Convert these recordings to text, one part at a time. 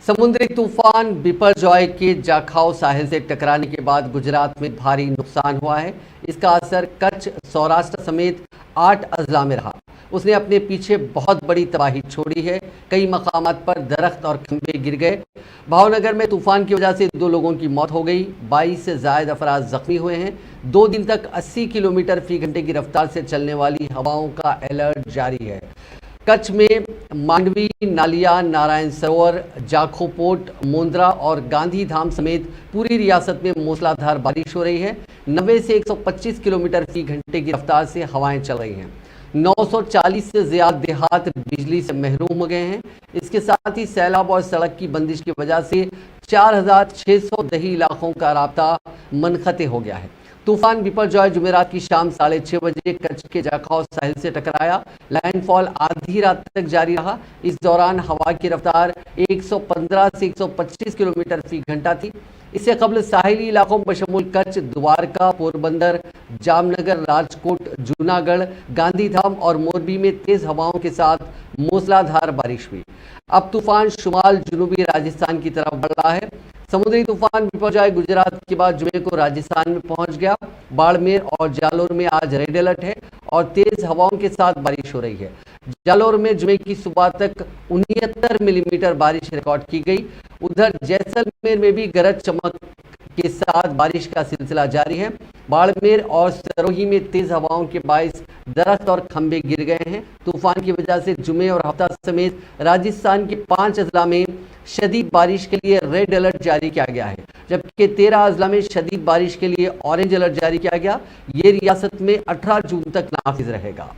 समुद्री तूफान बिपरजॉय के जाखाओ साहिल से टकराने के बाद गुजरात में भारी नुकसान हुआ है। इसका असर कच्छ, सौराष्ट्र समेत 8 अजला में रहा। उसने अपने पीछे बहुत बड़ी तबाही छोड़ी है। कई मकामात पर दरख्त और खंभे गिर गए। भावनगर में तूफान की वजह से 2 लोगों की मौत हो गई। 22 से ज्यादा अफराद जख्मी हुए हैं। 2 दिन तक 80 किलोमीटर फी घंटे की रफ्तार से चलने वाली हवाओं का अलर्ट जारी है। कच्छ में मांडवी, नालिया, नारायण सरोवर, जाखोपोट, मुंद्रा और गांधीधाम समेत पूरी रियासत में मूसलाधार बारिश हो रही है। 90 से 125 किलोमीटर फी घंटे की रफ्तार से हवाएं चल रही हैं। 940 से ज्यादा देहात बिजली से महरूम हो गए हैं। इसके साथ ही सैलाब और सड़क की बंदिश की वजह से 4600 दही इलाकों का राब्ता मनक़ते हो गया है। तूफान बिपरजॉय जुमेरात की शाम 6:30 बजे कच्छ के जाखाओ साहिल से टकराया। लैंडफॉल आधी रात तक जारी रहा। इस दौरान हवा की रफ्तार 115 से 125 किलोमीटर फी घंटा थी। इससे कबल साहिली इलाकों बशमूल कच्छ, द्वारका, पोरबंदर, जामनगर, राजकोट, जूनागढ़, गांधीधाम और मोरबी में तेज हवाओं के साथ मूसलाधार बारिश हुई। अब तूफान शुमाल जनूबी राजस्थान की तरफ बढ़ रहा है। समुद्री तूफान बिपरजॉय गुजरात के बाद जुमे को राजस्थान में पहुंच गया। बाड़मेर और जालोर में आज रेड अलर्ट है और तेज हवाओं के साथ बारिश हो रही है। जालोर में जुमे की सुबह तक 69 मिलीमीटर बारिश रिकॉर्ड की गई। उधर जैसलमेर में भी गरज चमक के साथ बारिश का सिलसिला जारी है। बाड़मेर और सरोही में तेज हवाओं के बायस दरख्त और खंभे गिर गए हैं। तूफान की वजह से जुमे और हफ्ता समेत राजस्थान के 5 अजला में शदीद बारिश के लिए रेड अलर्ट जारी किया गया है, जबकि 13 अजला में शदीद बारिश के लिए ऑरेंज अलर्ट जारी किया गया। ये रियासत में 18 जून तक नाफिज रहेगा।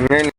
नहीं